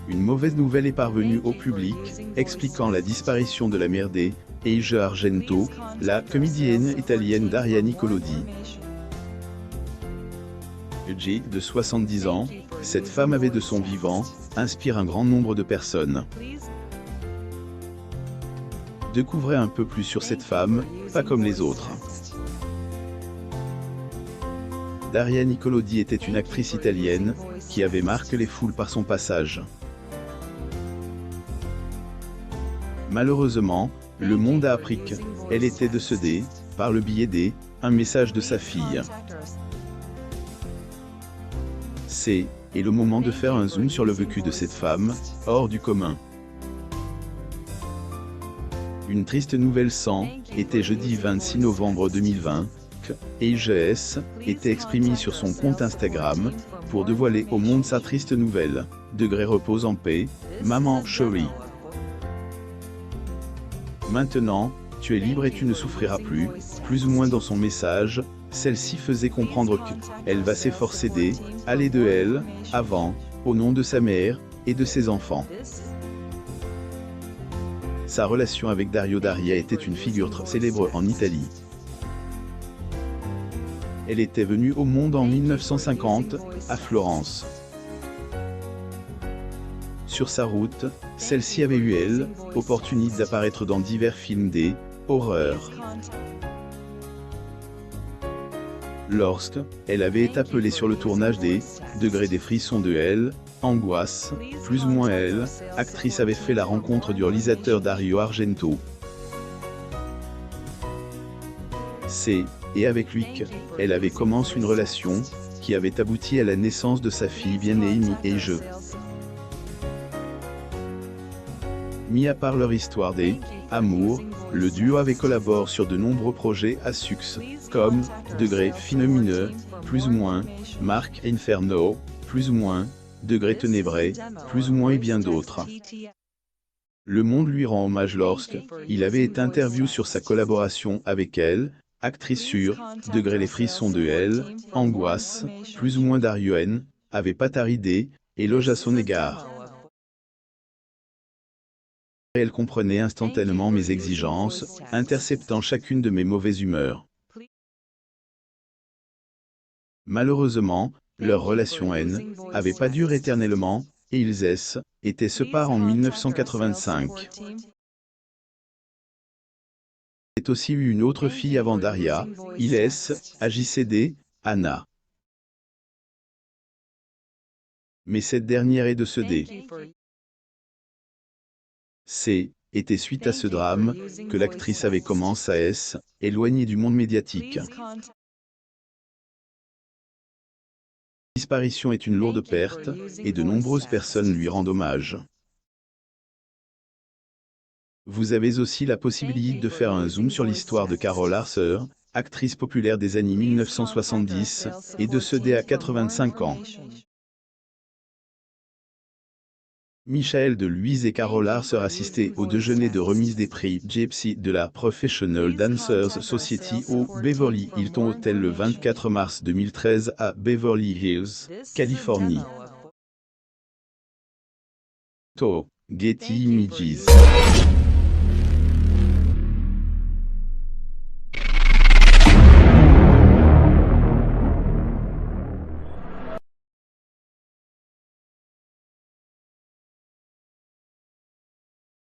Une mauvaise nouvelle est parvenue au public, expliquant la disparition de la mère d'Asia Argento, la comédienne italienne Daria Nicolodi. Âgée de 70 ans, cette femme avait de son vivant inspiré un grand nombre de personnes. Découvrez un peu plus sur cette femme, pas comme les autres. Daria Nicolodi était une actrice italienne qui avait marqué les foules par son passage. Malheureusement, le monde a appris qu'elle était décédée par le biais d'un message de sa fille. C'est le moment de faire un zoom sur le vécu de cette femme, hors du commun. Une triste nouvelle était jeudi 26 novembre 2020, que Asia était exprimée sur son compte Instagram, pour dévoiler au monde sa triste nouvelle. Degré repose en paix, maman chérie. Maintenant, tu es libre et tu ne souffriras plus ou moins dans son message, celle-ci faisait comprendre qu'elle va s'efforcer d'aller de elle, avant, au nom de sa mère et de ses enfants. Sa relation avec Dario Daria était une figure célèbre en Italie. Elle était venue au monde en 1950, à Florence. Sur sa route, celle-ci avait eu l'opportunité d'apparaître dans divers films d'horreur. Lorsqu'elle avait été appelée sur le tournage des Degrés des frissons de Angoisse, plus ou moins actrice avait fait la rencontre du réalisateur Dario Argento. Et avec lui qu'elle avait commencé une relation qui avait abouti à la naissance de sa fille bien-aimée Asia. Mis à part leur histoire d'amour, le duo avait collaboré sur de nombreux projets à succès, comme Degré Phénoméneux, plus ou moins, Marc Inferno, plus ou moins, Degré Ténébré, plus ou moins et bien d'autres. Le monde lui rend hommage lorsqu'il avait été interviewé sur sa collaboration avec elle, actrice sur Degré les frissons de Angoisse, plus ou moins Dario avait pas tari éloge à son égard. Elle comprenait instantanément mes exigences, interceptant chacune de mes mauvaises humeurs. Malheureusement, leur relation avait pas duré éternellement, et ils étaient séparés en 1985. Il a aussi eu une autre fille avant Daria, agissait Anna. Mais cette dernière est décédée. Était suite à ce drame que l'actrice avait commencé à s'éloigner du monde médiatique. La disparition est une lourde perte, et de nombreuses personnes lui rendent hommage. Vous avez aussi la possibilité de faire un zoom sur l'histoire de Carol Arthur, actrice populaire des années 1970, et décédée à 85 ans. Michael de Louise et Carol Arthur assistaient au déjeuner de remise des prix Gypsy de la Professional Dancers Society au Beverly Hilton Hotel le 24 mars 2013 à Beverly Hills, Californie. Getty Images.